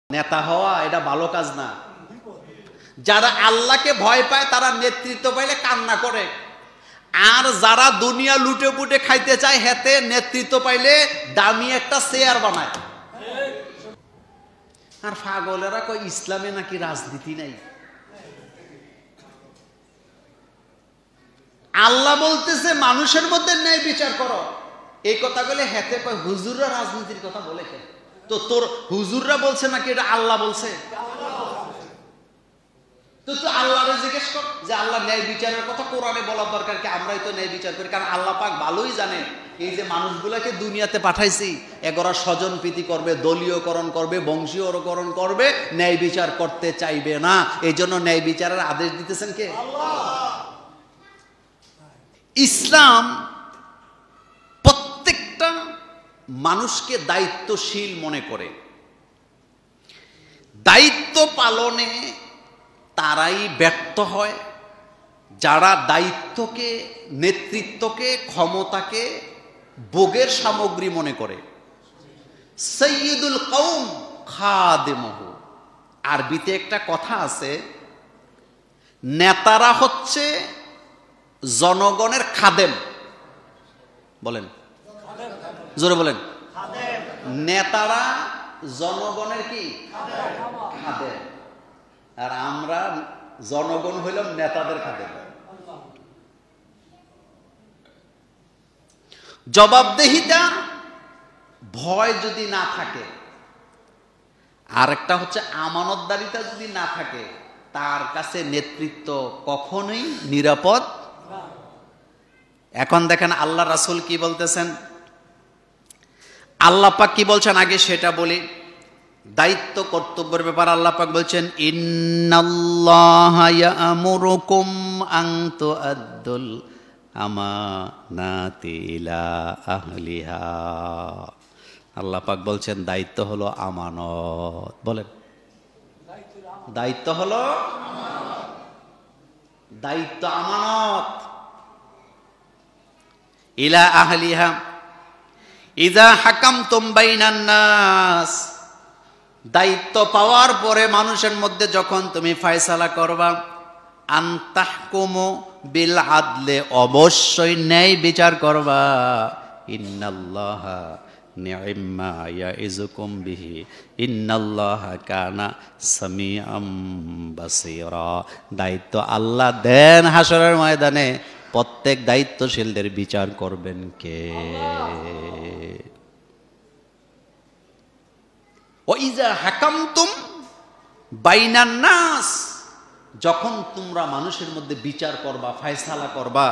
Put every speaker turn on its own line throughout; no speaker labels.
নেতা হওয়া এটা ভালো কাজ না। যারা আল্লাহকে ভয় পায় তারা নেতৃত্ব পাইলে কান্না করে, আর যারা দুনিয়া লুটে পুটে খাইতে চায় হেতে নেতৃত্ব পাইলে দামি একটা চেয়ার বানায়। আর পাগলেরা কয় ইসলামে নাকি রাজনীতি নাই। আল্লাহ বলতেছে মানুষের মধ্যে ন্যায় বিচার করো, এই কথা বলে হেতে কয় হুজুররা রাজনীতির কথা বলে। তো তোর হুজুররা বলছে নাকি এটা আল্লাহ বলছে? তো তুই আল্লাহরে জিজ্ঞেস কর যে আল্লাহ ন্যায় বিচারের কথা কোরআনে বলার দরকার কি? আমরাই তো ন্যায় বিচার করি, কারণ আল্লাহ পাক ভালোই জানে এই যে মানুষগুলাকে দুনিয়াতে পাঠাইছি এগোরা স্বজন প্রীতি করবে, দলীয়করণ করবে, বংশীয়করণ করবে, ন্যায় বিচার করতে চাইবে না। এই জন্য ন্যায় বিচারের আদেশ দিতেছেন কে? ইসলাম প্রত্যেকটা মানুষকে দায়িত্বশীল মনে করে। দায়িত্ব পালনে তারাই ব্যর্থ হয় যারা দায়িত্বকে, নেতৃত্বকে, ক্ষমতাকে ভোগের সামগ্রী মনে করে। সাইয়্যিদুল কওম খাদিমুহু, আরবিতে একটা কথা আছে, নেতারা হচ্ছে জনগণের খাদেম। বলেন, জোরে বলেন। নেতারা জনগণের কি? খাদেম। আর আমরা জনগণ হইলাম নেতাদের খাদেম। জবাবদেহিতা, ভয় যদি না থাকে, আর একটা হচ্ছে আমানতদারিতা যদি না থাকে, তার কাছে নেতৃত্ব কখনোই নিরাপদ। এখন দেখেন আল্লাহ রাসূল কি বলতেছেন, আল্লাহ পাক কি বলছেন আগে সেটা বলি। দায়িত্ব কর্তব্যের ব্যাপার আল্লাহ পাক বলছেন, ইন্নাল্লাহা ইয়া'মুরুকুম আন তুআদ্দুল আমানাতি ইলা আহলিহা। আল্লাহ পাক বলছেন দায়িত্ব হলো আমানত। বলেন, দায়িত্ব হলো দায়িত্ব আমানত। ইলা আহলিহা ইযা হাকামতুম বাইনান নাস, দায়িত্ব পাওয়ার পরে মানুষের মধ্যে যখন তুমি ফয়সালা করবা, আনতাহকুমু বিল আদলে, অবশ্যই ন্যায় বিচার করবা। ইন্নাল্লাহা নি'ম্মা ইয়াইযুকুম বিহি ইন্নাল্লাহা কানা সামিআম বাসীরা। দায়িত্ব আল্লাহ দেন হাসরের ময়দানে, প্রত্যেক দায়িত্বশীলদের বিচার করবেন কে? ওয়াইযা হাকামতুম বাইনান নাস, যখন তোমরা মানুষের মধ্যে বিচার করবা, ফয়সালা করবা,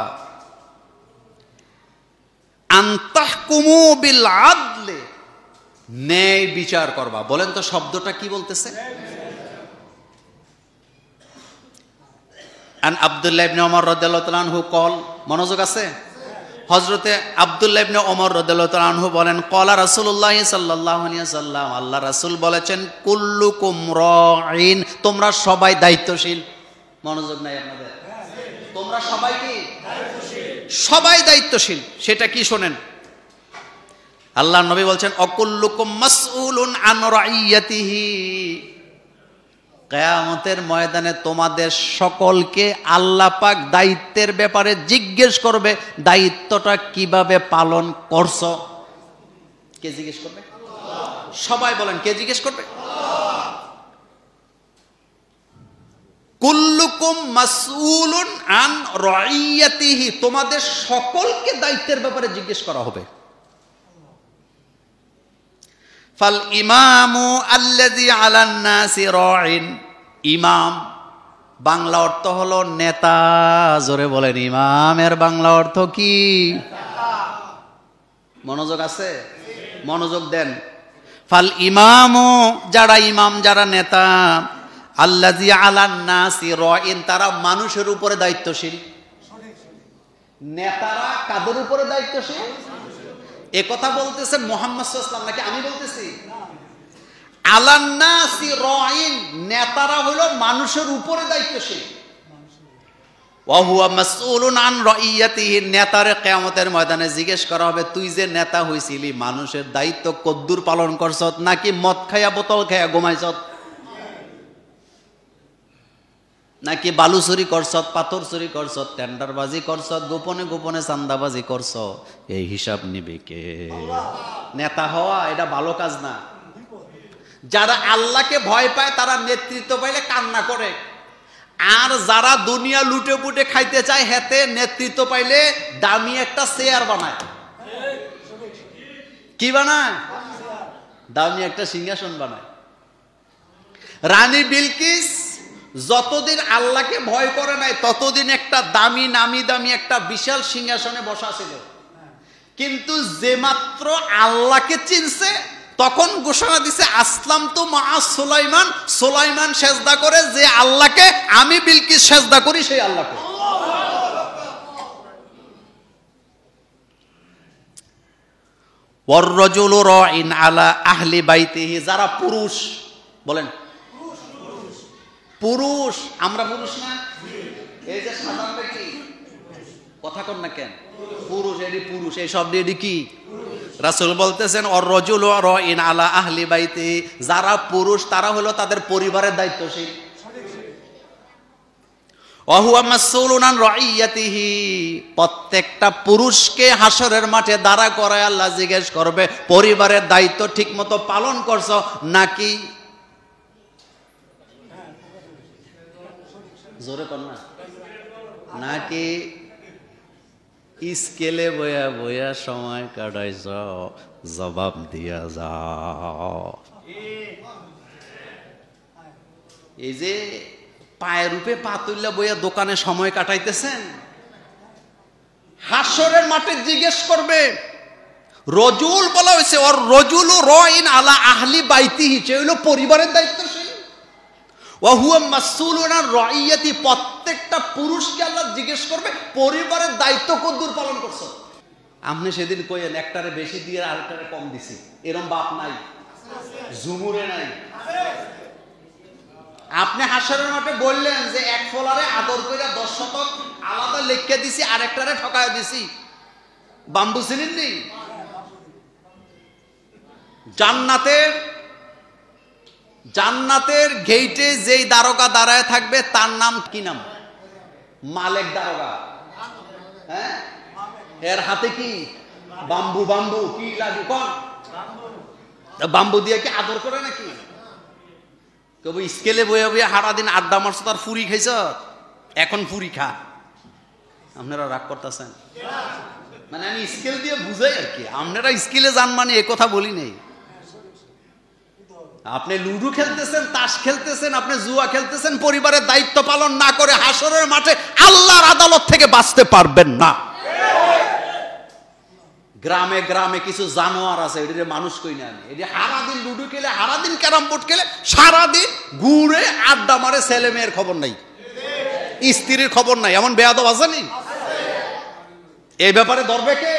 আনতাহকুমু বিল আদলে, ন্যায় বিচার করবা। বলেন তো শব্দটা কি বলতেছে? আন আব্দুল্লাহ ইবনে ওমর রাদিয়াল্লাহু তাআলা আনহু কল, মনোযোগ আছে? হযরতে আব্দুল্লাহ ইবনে ওমর রাদিয়াল্লাহু তাআলা আনহু বলেন, ক্বালা রাসূলুল্লাহ সাল্লাল্লাহু আলাইহি ওয়াসাল্লাম, আল্লাহ রাসূল বলেছেন, কুল্লুকুম রাঈন, তোমরা সবাই দায়িত্বশীল। মনোযোগ নাই আপনাদের? তোমরা সবাই কি দায়িত্বশীল? সবাই দায়িত্বশীল। সেটা কি শোনেন, আল্লাহর নবী বলছেন, অকুল্লুকুম মাসউলুন আন রাইয়াতিহি, কিয়ামতের ময়দানে তোমাদের সকলকে আল্লাহ পাক দায়িত্বের ব্যাপারে জিজ্ঞেস করবে, দায়িত্বটা কিভাবে পালন করছো। কে জিজ্ঞেস করবে? সবাই বলেন, কে জিজ্ঞেস করবে? কুল্লুকুম মাসউলুন আন রাইয়াতিহি, তোমাদের সকলকে দায়িত্বের ব্যাপারে জিজ্ঞেস করা হবে। ফাল ইমামু আল্লাযী আলান নাসি রাঈন, ইমাম বাংলা অর্থ হলো নেতা। জোরে বলেন, ইমামের বাংলা অর্থ কি? মনোযোগ আছে? মনোযোগ দেন। ফাল ইমামু, যারা ইমাম, যারা নেতা, আল্লাযী আলান নাসি রাঈন, তারা মানুষের উপরে দায়িত্বশীল। নেতারা কাদের উপরে দায়িত্বশীল? এ কথা বলতেছেন মুহাম্মদ সাল্লাল্লাহু আলাইহি ওয়াসাল্লাম নাকি আমি বলতেছি? আলান নাসি রাঈন, নেতারা হলো মানুষের উপরে দায়িত্বশীল। ওয়া হুয়া মাসউলুন আন রাইয়াতিহি, নেতারে কিয়ামতের ময়দানে জিজ্ঞেস করা হবে তুই যে নেতা হইছিলি মানুষের দায়িত্ব কদ্দুর পালন করছত, নাকি মদ খাইয়া বোতল খাইয়া ঘুমাইছত, নাকি বালু চুরি করছত, পাথর চুরি করছত, টেন্ডারবাজি করছত, গোপনে গোপনে চান্দাবাজি করছ, এই হিসাব নিবে কে? নেতা হওয়া এটা ভালো কাজ না। যারা আল্লাহকে ভয় পায় তারা নেতৃত্ব পাইলে কান্না করে, আর যারা দুনিয়া লুটে পুটে খাইতে চায় হেতে নেতৃত্ব পাইলে দামি একটা চেয়ার বানায়। কি বানায়? দামি একটা সিংহাসন বানায়। রানী বিলকিস যতদিন আল্লাহকে ভয় করে নাই ততদিন একটা দামি নামি দামি একটা বিশাল সিংহাসনে বসা ছিল, কিন্তু যে মাত্র আল্লাহকে চিনছে তখন ঘোষণা দিছে আসলাম তো মা সুলাইমান, সুলাইমান সেজদা করে যে আল্লাহকে, আমি বিলকিস সেজদা করি সেই আল্লাহকে। ওয়ার রাজুলু রাইন আলা আহলি বাইতিহি, যারা পুরুষ, বলেন পুরুষ, আমরা পুরুষ না? এই যে সাধারণ কি কথা কন না কেন, পুরুষ, এডি পুরুষ, এই শব্দ এডি কি? রাসূল বলতেছেন ওর রাজুলু রাইন আলা আহলি বাইতি, যারা পুরুষ তারা হলো তাদের পরিবারের দায়িত্বশীল। ওয়া হুয়া মাসউলুন আন রাইয়াতিহি, প্রত্যেকটা পুরুষকে হাসরের মাঠে দাঁড়া করায় আল্লাহ জিজ্ঞেস করবে পরিবারের দায়িত্ব ঠিকমতো পালন করছো নাকি? জোরে কর না, নাকি স্কেলে বয়া বয়া সময় কাটাইছ, জবাব দিয়া যাও। এই যে পায়ের রূপে পা তুললা বইয়া দোকানে সময় কাটাইতেছেন, হাসরের মাঠে জিজ্ঞেস করবে। রজুল বলা হয়েছে, ওর রজুলু রাইন আলা আহলি বাইতিহি, সে হইল পরিবারের দায়িত্বশীল। ওয়া হুয়া মাসউলুন আন রাইয়াতি, প্রত্যেকটা পুরুষকে আল্লাহ জিজ্ঞেস করবে পরিবারের দায়িত্ব কদ্দুর পালন করছো। আপনি সেদিন কইেন একটারে বেশি দিয়ে আরেকটারে কম দিছি, এরকম বাপ নাই, জুমুরে নাই। আপনি হাসরের মাঠে বললেন যে এক ফলারে আদর কইরা 10 শতক আলাদা লেখকে দিছি, আরেকটারে ঠকায় দিছি, বাম্বু চিনেন নি? জান্নাতের গেইটে যেই দারোগা দাঁড়ায় থাকবে তার নাম কি নাম? মালেক দারোগা। হ্যাঁ, এর হাতে কি? বাম্বু। বাম্বু কি লাগে কোন? বাম্বু দিয়ে কি আদর করে নাকি? কবি স্কেলে বইয়া বইয়া হারা দিন আড্ডা মারছ, তার ফুরি খাইছ, এখন ফুরি খা। আপনারা রাগ করতেছেন? মানে আমি স্কেল দিয়ে বুঝাই আর কি, আপনারা স্কেলে যান মানে এ কথা বলি নেই। আপনি লুডু খেলতেছেন, তাস খেলতেছেন, আপনি জুয়া খেলতেছেন, পরিবারের দায়িত্ব পালন না করে হাসরের মাঠে আল্লাহর আদালত থেকে বাঁচতে পারবেন না। গ্রামে গ্রামে কিছু জানোয়ার আছে, এটি মানুষ কই না, এটি সারাদিন লুডু খেলে, সারাদিন ক্যারাম বোর্ড খেলে, সারাদিন ঘুরে আড্ডা মারে, ছেলে মেয়ের খবর নাই, স্ত্রীর খবর নাই, এমন বেয়াদব আছে নি? এই ব্যাপারে ধরবে কে?